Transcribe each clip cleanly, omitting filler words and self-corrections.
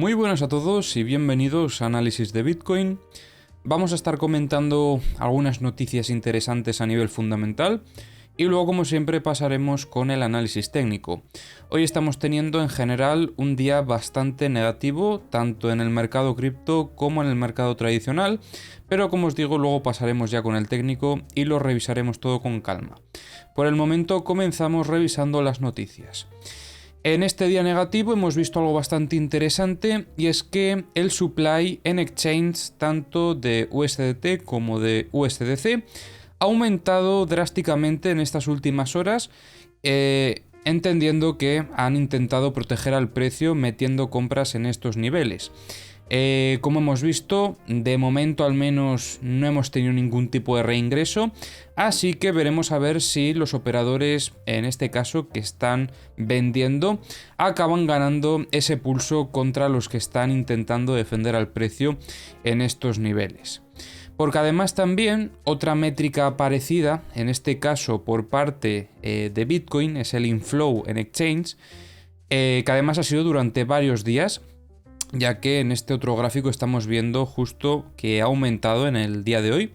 Muy buenas a todos y bienvenidos a Análisis de Bitcoin. Vamos a estar comentando algunas noticias interesantes a nivel fundamental y luego, como siempre, pasaremos con el análisis técnico. Hoy estamos teniendo en general un día bastante negativo, tanto en el mercado cripto como en el mercado tradicional, pero como os digo, luego pasaremos ya con el técnico y lo revisaremos todo con calma. Por el momento comenzamos revisando las noticias. En este día negativo hemos visto algo bastante interesante y es que el supply en exchange tanto de USDT como de USDC ha aumentado drásticamente en estas últimas horas, entendiendo que han intentado proteger al precio metiendo compras en estos niveles. Como hemos visto, de momento al menos no hemos tenido ningún tipo de reingreso, así que veremos a ver si los operadores, en este caso que están vendiendo, acaban ganando ese pulso contra los que están intentando defender al precio en estos niveles. Porque además también otra métrica parecida, en este caso por parte de Bitcoin, es el inflow en exchange, que además ha sido durante varios días, ya que en este otro gráfico estamos viendo justo que ha aumentado en el día de hoy.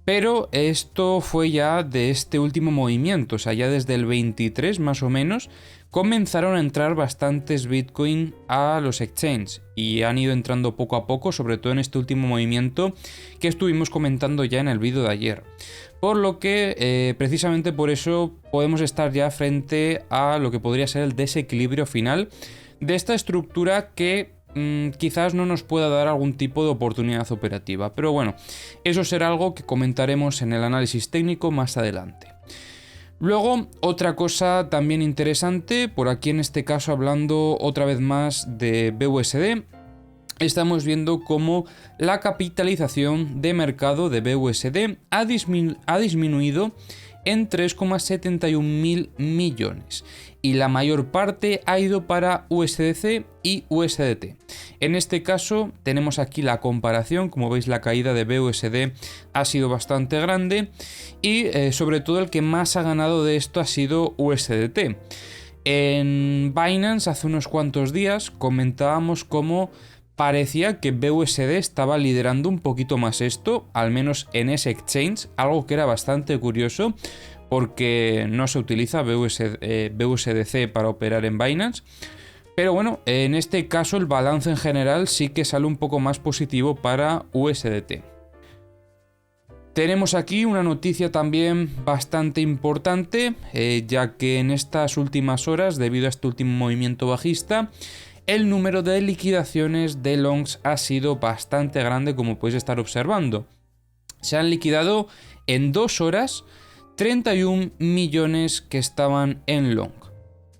Pero esto fue ya de este último movimiento, o sea, ya desde el 23 más o menos comenzaron a entrar bastantes Bitcoin a los exchanges y han ido entrando poco a poco, sobre todo en este último movimiento que estuvimos comentando ya en el vídeo de ayer. Por lo que precisamente por eso podemos estar ya frente a lo que podría ser el desequilibrio final de esta estructura que quizás no nos pueda dar algún tipo de oportunidad operativa, pero bueno, eso será algo que comentaremos en el análisis técnico más adelante. Luego, otra cosa también interesante, por aquí en este caso hablando otra vez más de BUSD, estamos viendo cómo la capitalización de mercado de BUSD ha disminuido en 3,71 mil millones y la mayor parte ha ido para USDC y USDT. En este caso tenemos aquí la comparación, como veis la caída de BUSD ha sido bastante grande y sobre todo el que más ha ganado de esto ha sido USDT. En Binance hace unos cuantos días comentábamos cómo parecía que BUSD estaba liderando un poquito más esto, al menos en ese exchange, algo que era bastante curioso porque no se utiliza BUSDC para operar en Binance. Pero bueno, en este caso el balance en general sí que sale un poco más positivo para USDT. Tenemos aquí una noticia también bastante importante, ya que en estas últimas horas, debido a este último movimiento bajista, el número de liquidaciones de longs ha sido bastante grande, como podéis estar observando. Se han liquidado en 2 horas 31 millones que estaban en long.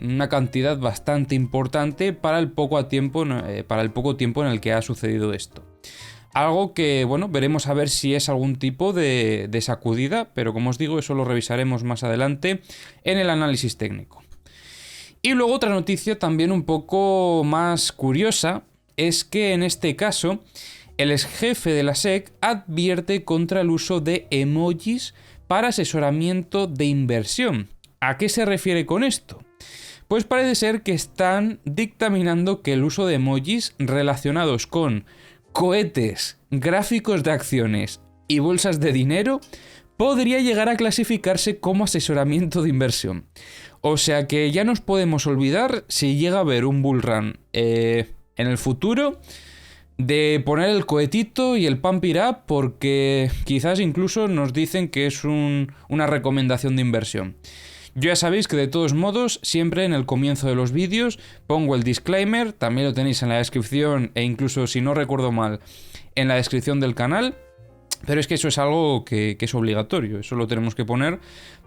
Una cantidad bastante importante para el poco tiempo en el que ha sucedido esto. Algo que, bueno, veremos a ver si es algún tipo de sacudida, pero como os digo, eso lo revisaremos más adelante en el análisis técnico. Y luego otra noticia también un poco más curiosa es que en este caso el ex jefe de la SEC advierte contra el uso de emojis para asesoramiento de inversión. ¿A qué se refiere con esto? Pues parece ser que están dictaminando que el uso de emojis relacionados con cohetes, gráficos de acciones y bolsas de dinero podría llegar a clasificarse como asesoramiento de inversión. O sea que ya nos podemos olvidar, si llega a haber un bull run en el futuro, de poner el cohetito y el pump it up, porque quizás incluso nos dicen que es una recomendación de inversión. Yo ya sabéis que de todos modos, siempre en el comienzo de los vídeos pongo el disclaimer, también lo tenéis en la descripción e incluso, si no recuerdo mal, en la descripción del canal. Pero es que eso es algo que es obligatorio, eso lo tenemos que poner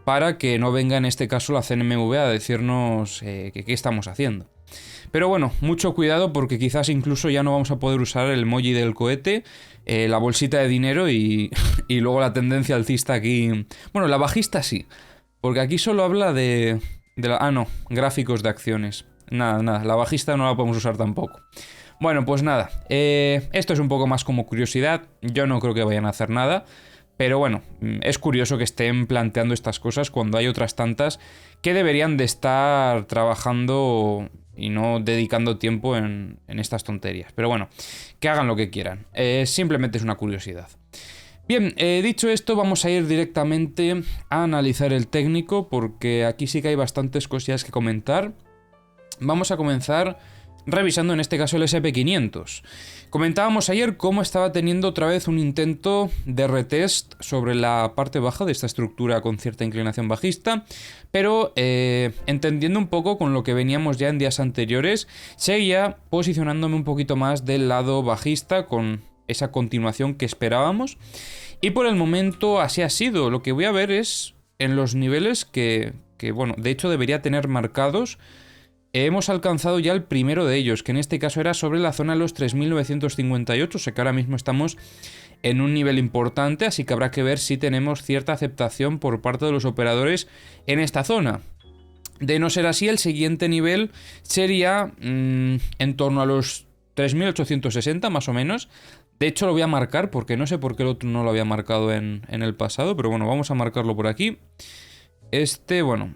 para que no venga en este caso la CNMV a decirnos qué estamos haciendo. Pero bueno, mucho cuidado porque quizás incluso ya no vamos a poder usar el emoji del cohete, la bolsita de dinero y luego la tendencia alcista aquí. Bueno, la bajista sí, porque aquí solo habla de gráficos de acciones. Nada, la bajista no la podemos usar tampoco. Bueno, pues nada, esto es un poco más como curiosidad, yo no creo que vayan a hacer nada, Pero bueno, es curioso que estén planteando estas cosas cuando hay otras tantas que deberían de estar trabajando y no dedicando tiempo en estas tonterías. Pero bueno, que hagan lo que quieran. Simplemente es una curiosidad. Bien, dicho esto, vamos a ir directamente a analizar el técnico, porque aquí sí que hay bastantes cosillas que comentar. Vamos a comenzar revisando en este caso el SP500. Comentábamos ayer cómo estaba teniendo otra vez un intento de retest sobre la parte baja de esta estructura con cierta inclinación bajista, pero entendiendo un poco con lo que veníamos ya en días anteriores, seguía posicionándome un poquito más del lado bajista con esa continuación que esperábamos, y por el momento así ha sido. Lo que voy a ver es en los niveles que bueno, de hecho debería tener marcados. Hemos alcanzado ya el primero de ellos, que en este caso era sobre la zona de los 3.958, o sea que ahora mismo estamos en un nivel importante, así que habrá que ver si tenemos cierta aceptación por parte de los operadores en esta zona. De no ser así, el siguiente nivel sería en torno a los 3.860 más o menos. De hecho lo voy a marcar porque no sé por qué el otro no lo había marcado en el pasado, pero bueno, vamos a marcarlo por aquí. Bueno,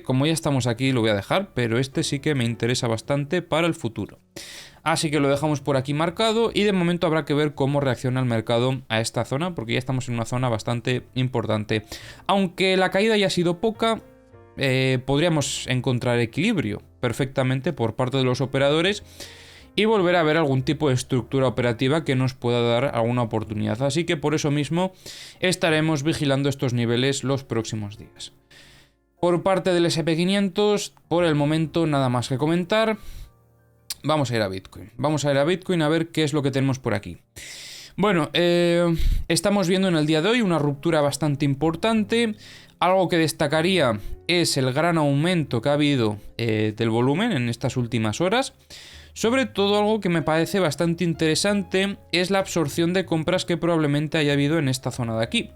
como ya estamos aquí lo voy a dejar, pero este sí que me interesa bastante para el futuro. Así que lo dejamos por aquí marcado y de momento habrá que ver cómo reacciona el mercado a esta zona, porque ya estamos en una zona bastante importante. Aunque la caída haya sido poca, podríamos encontrar equilibrio perfectamente por parte de los operadores y volver a ver algún tipo de estructura operativa que nos pueda dar alguna oportunidad. Así que por eso mismo estaremos vigilando estos niveles los próximos días. Por parte del SP500, por el momento nada más que comentar. Vamos a ir a Bitcoin. Vamos a ir a Bitcoin a ver qué es lo que tenemos por aquí. Bueno, estamos viendo en el día de hoy una ruptura bastante importante. Algo que destacaría es el gran aumento que ha habido del volumen en estas últimas horas. Sobre todo algo que me parece bastante interesante es la absorción de compras que probablemente haya habido en esta zona de aquí.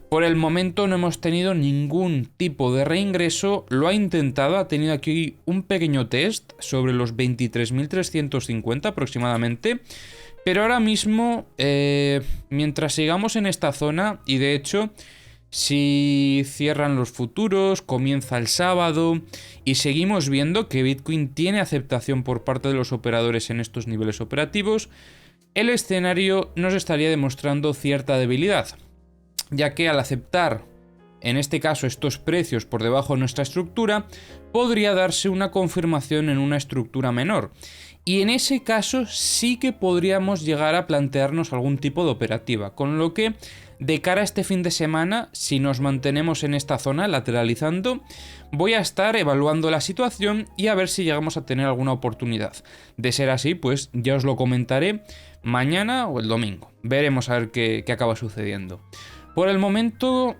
Por el momento no hemos tenido ningún tipo de reingreso, lo ha intentado, ha tenido aquí un pequeño test sobre los 23.350 aproximadamente, pero ahora mismo, mientras sigamos en esta zona, y de hecho, si cierran los futuros, comienza el sábado, y seguimos viendo que Bitcoin tiene aceptación por parte de los operadores en estos niveles operativos, el escenario nos estaría demostrando cierta debilidad, ya que al aceptar, en este caso, estos precios por debajo de nuestra estructura, podría darse una confirmación en una estructura menor. Y en ese caso sí que podríamos llegar a plantearnos algún tipo de operativa, con lo que de cara a este fin de semana, si nos mantenemos en esta zona lateralizando, voy a estar evaluando la situación y a ver si llegamos a tener alguna oportunidad. De ser así, pues ya os lo comentaré mañana o el domingo. Veremos a ver qué acaba sucediendo. Por el momento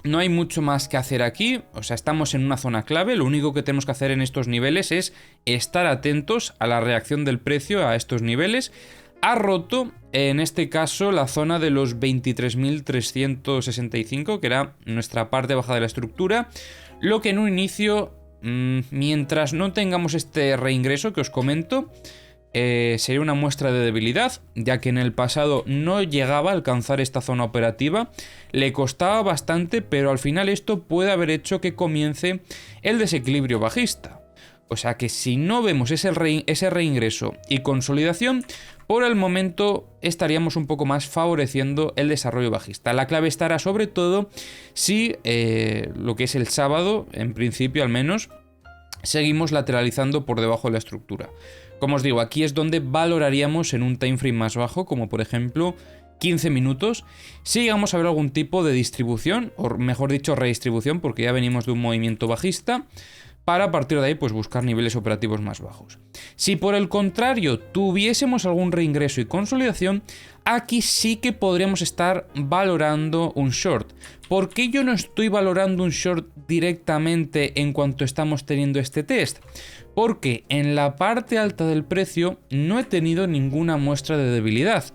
no hay mucho más que hacer aquí, o sea, estamos en una zona clave, lo único que tenemos que hacer en estos niveles es estar atentos a la reacción del precio a estos niveles. Ha roto, en este caso, la zona de los 23.365, que era nuestra parte baja de la estructura, lo que en un inicio, mientras no tengamos este reingreso que os comento, sería una muestra de debilidad, ya que en el pasado no llegaba a alcanzar esta zona operativa, le costaba bastante, pero al final esto puede haber hecho que comience el desequilibrio bajista. O sea que si no vemos ese reingreso y consolidación, por el momento estaríamos un poco más favoreciendo el desarrollo bajista. La clave estará sobre todo si lo que es el sábado, en principio al menos, seguimos lateralizando por debajo de la estructura. Como os digo, aquí es donde valoraríamos en un time frame más bajo, como por ejemplo 15 minutos, si llegamos a ver algún tipo de distribución, o mejor dicho redistribución, porque ya venimos de un movimiento bajista, para a partir de ahí pues buscar niveles operativos más bajos. Si por el contrario tuviésemos algún reingreso y consolidación, aquí sí que podríamos estar valorando un short. ¿Por qué yo no estoy valorando un short directamente en cuanto estamos teniendo este test? Porque en la parte alta del precio no he tenido ninguna muestra de debilidad.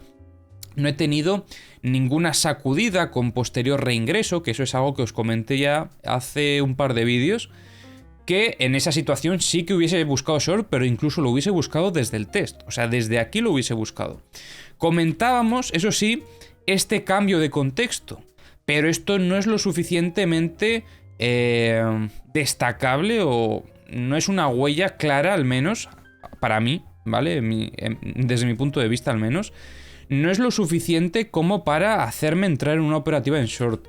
No he tenido ninguna sacudida con posterior reingreso, que eso es algo que os comenté ya hace un par de vídeos, que en esa situación sí que hubiese buscado short, pero incluso lo hubiese buscado desde el test. O sea, desde aquí lo hubiese buscado. Comentábamos, eso sí, este cambio de contexto. Pero esto no es lo suficientemente destacable, o no es una huella clara, al menos para mí, ¿vale? Desde mi punto de vista, al menos. No es lo suficiente como para hacerme entrar en una operativa en short.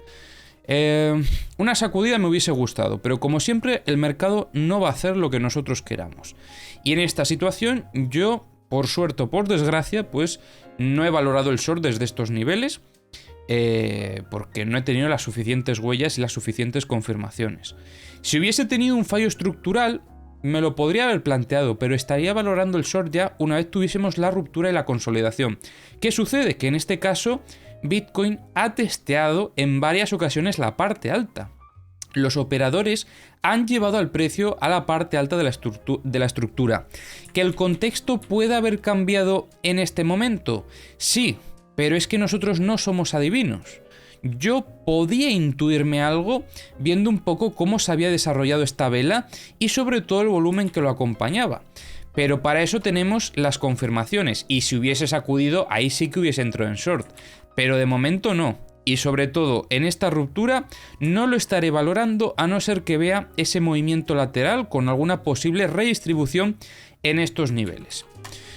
Una sacudida me hubiese gustado, pero como siempre, el mercado no va a hacer lo que nosotros queramos. Y en esta situación, yo, por suerte o por desgracia, pues no he valorado el short desde estos niveles. Porque no he tenido las suficientes huellas y las suficientes confirmaciones. Si hubiese tenido un fallo estructural, me lo podría haber planteado, pero estaría valorando el short ya una vez tuviésemos la ruptura y la consolidación. ¿Qué sucede? Que en este caso, Bitcoin ha testeado en varias ocasiones la parte alta. Los operadores han llevado al precio a la parte alta de la estructura. ¿Que el contexto pueda haber cambiado en este momento? Sí. Pero es que nosotros no somos adivinos. Yo podía intuirme algo viendo un poco cómo se había desarrollado esta vela y sobre todo el volumen que lo acompañaba. Pero para eso tenemos las confirmaciones, y si hubiese sacudido, ahí sí que hubiese entrado en short. Pero de momento no. Y sobre todo en esta ruptura no lo estaré valorando a no ser que vea ese movimiento lateral con alguna posible redistribución en estos niveles.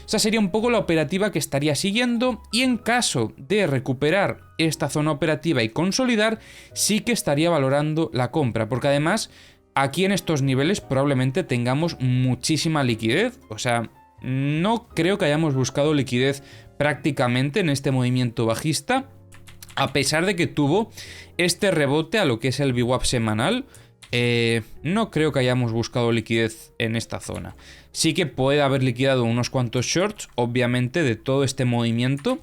Esa sería un poco la operativa que estaría siguiendo, y en caso de recuperar esta zona operativa y consolidar, sí que estaría valorando la compra, porque además aquí en estos niveles probablemente tengamos muchísima liquidez. O sea, no creo que hayamos buscado liquidez prácticamente en este movimiento bajista, a pesar de que tuvo este rebote a lo que es el VWAP semanal. No creo que hayamos buscado liquidez en esta zona. Sí que puede haber liquidado unos cuantos shorts, obviamente, de todo este movimiento,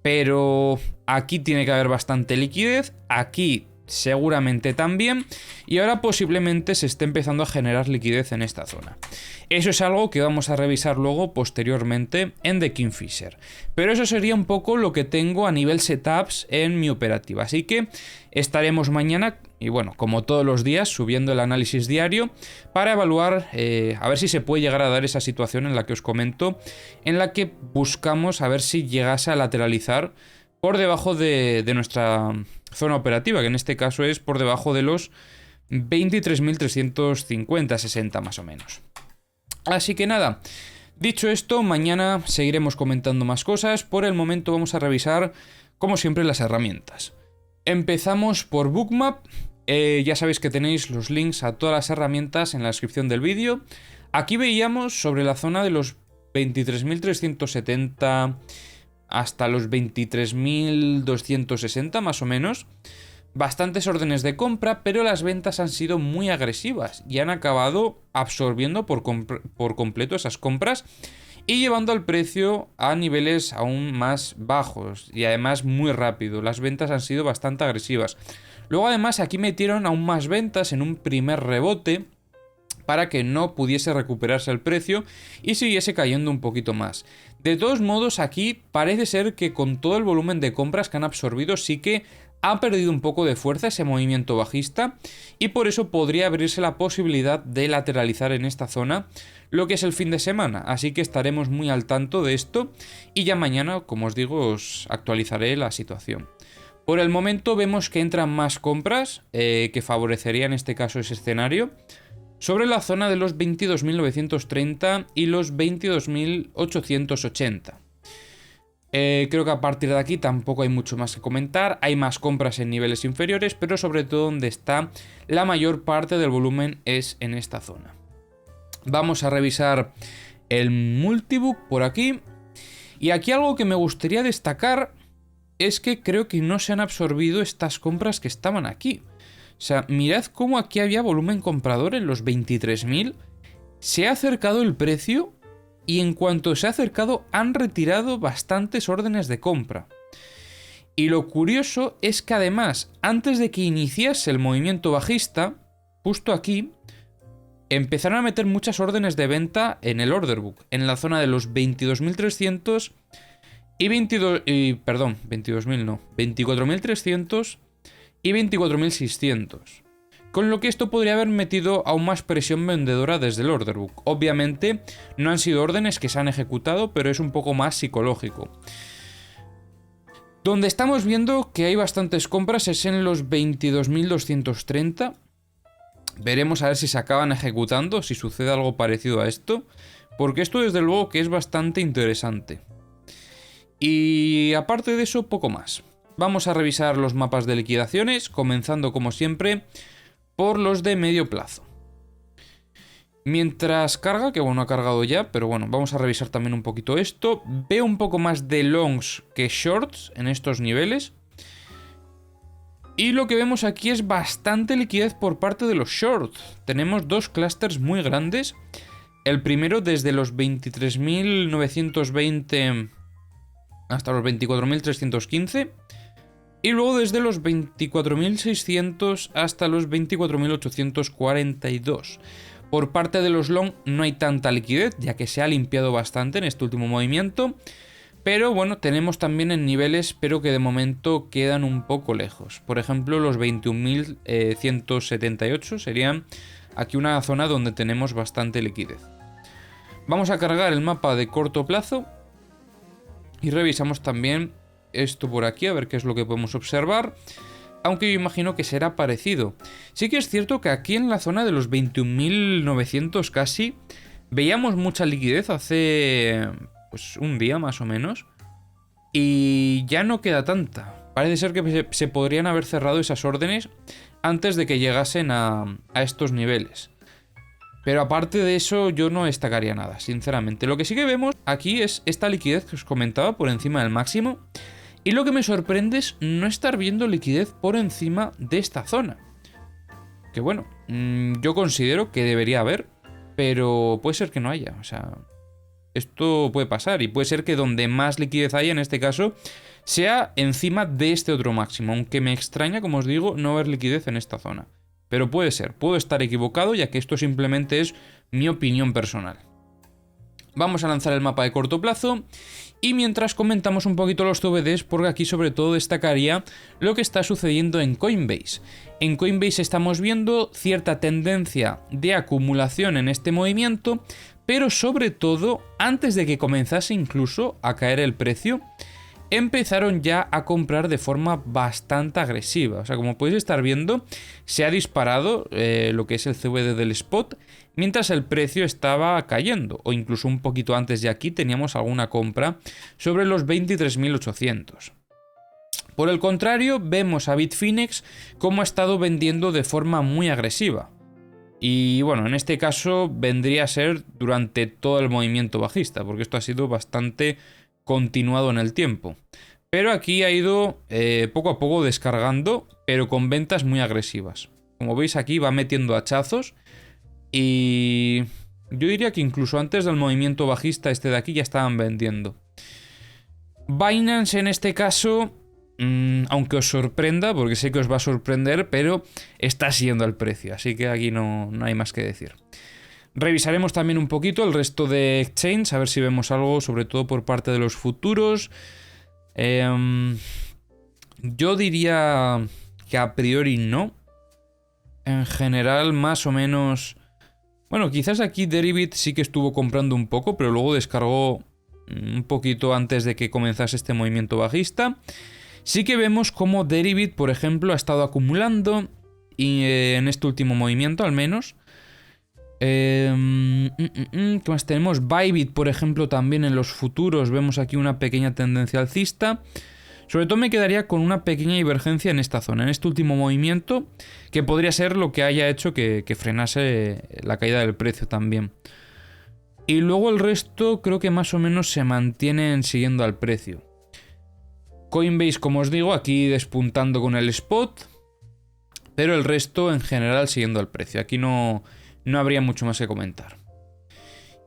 pero aquí tiene que haber bastante liquidez, aquí seguramente también, y ahora posiblemente se esté empezando a generar liquidez en esta zona. Eso es algo que vamos a revisar luego posteriormente en The Kingfisher. Pero eso sería un poco lo que tengo a nivel setups en mi operativa. Así que estaremos mañana, y bueno, como todos los días, subiendo el análisis diario para evaluar, a ver si se puede llegar a dar esa situación en la que os comento, en la que buscamos a ver si llegase a lateralizar por debajo de nuestra zona operativa, que en este caso es por debajo de los 23.350-60 más o menos. Así que nada, dicho esto, mañana seguiremos comentando más cosas. Por el momento vamos a revisar, como siempre, las herramientas. Empezamos por Bookmap. Ya sabéis que tenéis los links a todas las herramientas en la descripción del vídeo. Aquí veíamos sobre la zona de los 23.370 hasta los 23.260 más o menos. Bastantes órdenes de compra, pero las ventas han sido muy agresivas y han acabado absorbiendo por completo esas compras y llevando al precio a niveles aún más bajos y además muy rápido. Las ventas han sido bastante agresivas. Luego además aquí metieron aún más ventas en un primer rebote para que no pudiese recuperarse el precio y siguiese cayendo un poquito más. De todos modos, aquí parece ser que con todo el volumen de compras que han absorbido sí que ha perdido un poco de fuerza ese movimiento bajista, y por eso podría abrirse la posibilidad de lateralizar en esta zona lo que es el fin de semana. Así que estaremos muy al tanto de esto y ya mañana, como os digo, os actualizaré la situación. Por el momento vemos que entran más compras que favorecerían en este caso ese escenario, sobre la zona de los 22.930 y los 22.880. Creo que a partir de aquí tampoco hay mucho más que comentar. Hay más compras en niveles inferiores, pero sobre todo donde está la mayor parte del volumen es en esta zona. Vamos a revisar el Multibook por aquí. Y aquí algo que me gustaría destacar es que creo que no se han absorbido estas compras que estaban aquí. O sea, mirad cómo aquí había volumen comprador en los 23.000. Se ha acercado el precio y en cuanto se ha acercado han retirado bastantes órdenes de compra. Y lo curioso es que además, antes de que iniciase el movimiento bajista, justo aquí, empezaron a meter muchas órdenes de venta en el order book, en la zona de los 22.300 y 24.300 y 24.600. Con lo que esto podría haber metido aún más presión vendedora desde el order book. Obviamente no han sido órdenes que se han ejecutado, pero es un poco más psicológico. Donde estamos viendo que hay bastantes compras es en los 22.230. Veremos a ver si se acaban ejecutando, si sucede algo parecido a esto, porque esto desde luego que es bastante interesante. Y aparte de eso, poco más. Vamos a revisar los mapas de liquidaciones, comenzando como siempre por los de medio plazo. Mientras carga, que bueno, ha cargado ya, pero bueno, vamos a revisar también un poquito esto. Veo un poco más de longs que shorts en estos niveles. Y lo que vemos aquí es bastante liquidez por parte de los shorts. Tenemos dos clusters muy grandes. El primero desde los 23.920 hasta los 24.315. Y luego desde los 24.600 hasta los 24.842. Por parte de los long no hay tanta liquidez, ya que se ha limpiado bastante en este último movimiento. Pero bueno, tenemos también en niveles, pero que de momento quedan un poco lejos. Por ejemplo, los 21.178 serían aquí una zona donde tenemos bastante liquidez. Vamos a cargar el mapa de corto plazo. Y revisamos también esto por aquí, a ver qué es lo que podemos observar. Aunque yo imagino que será parecido. Sí que es cierto que aquí en la zona de los 21.900 casi veíamos mucha liquidez hace pues un día más o menos. Y ya no queda tanta. Parece ser que se podrían haber cerrado esas órdenes antes de que llegasen a estos niveles. Pero aparte de eso yo no destacaría nada, sinceramente. Lo que sí que vemos aquí es esta liquidez que os comentaba por encima del máximo. Y lo que me sorprende es no estar viendo liquidez por encima de esta zona. Que bueno, yo considero que debería haber, pero puede ser que no haya. O sea, esto puede pasar y puede ser que donde más liquidez haya en este caso sea encima de este otro máximo. Aunque me extraña, como os digo, no ver liquidez en esta zona. Pero puede ser, puedo estar equivocado ya que esto simplemente es mi opinión personal. Vamos a lanzar el mapa de corto plazo y mientras comentamos un poquito los CVDs, porque aquí sobre todo destacaría lo que está sucediendo en Coinbase. En Coinbase estamos viendo cierta tendencia de acumulación en este movimiento, pero sobre todo antes de que comenzase incluso a caer el precio, empezaron ya a comprar de forma bastante agresiva. O sea, como podéis estar viendo, se ha disparado lo que es el CVD del spot mientras el precio estaba cayendo. O incluso un poquito antes de aquí teníamos alguna compra sobre los 23.800. Por el contrario, vemos a Bitfinex como ha estado vendiendo de forma muy agresiva. Y bueno, en este caso vendría a ser durante todo el movimiento bajista, porque esto ha sido bastante continuado en el tiempo. Pero aquí ha ido poco a poco descargando, pero con ventas muy agresivas. Como veis aquí va metiendo hachazos y yo diría que incluso antes del movimiento bajista este de aquí ya estaban vendiendo. Binance en este caso, aunque os sorprenda, porque sé que os va a sorprender, pero está siguiendo el precio, así que aquí no hay más que decir. Revisaremos también un poquito el resto de exchange, a ver si vemos algo, sobre todo por parte de los futuros. Yo diría que a priori no. En general, más o menos... Bueno, quizás aquí Deribit sí que estuvo comprando un poco, pero luego descargó un poquito antes de que comenzase este movimiento bajista. Sí que vemos como Deribit, por ejemplo, ha estado acumulando y, en este último movimiento al menos. ¿Qué más tenemos? Bybit, por ejemplo, también en los futuros vemos aquí una pequeña tendencia alcista. Sobre todo me quedaría con una pequeña divergencia en esta zona, en este último movimiento, que podría ser lo que haya hecho que frenase la caída del precio también. Y luego el resto creo que más o menos se mantienen siguiendo al precio. Coinbase, como os digo, aquí despuntando con el spot, pero el resto en general siguiendo al precio. Aquí no habría mucho más que comentar.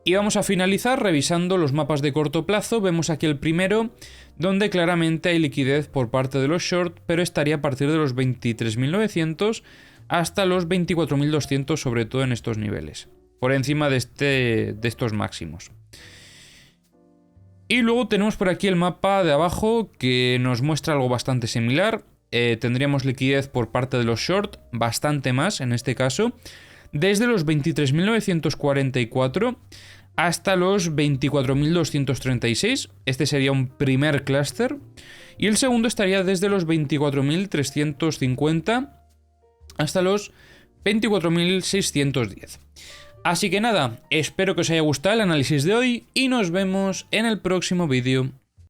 Y vamos a finalizar revisando los mapas de corto plazo. Vemos aquí el primero, donde claramente hay liquidez por parte de los short, pero estaría a partir de los 23.900 hasta los 24.200, sobre todo en estos niveles, por encima de estos máximos. Y luego tenemos por aquí el mapa de abajo que nos muestra algo bastante similar. Tendríamos liquidez por parte de los short, bastante más en este caso, desde los 23.944 hasta los 24.236. Este sería un primer clúster. Y el segundo estaría desde los 24.350 hasta los 24.610. Así que nada, espero que os haya gustado el análisis de hoy y nos vemos en el próximo vídeo.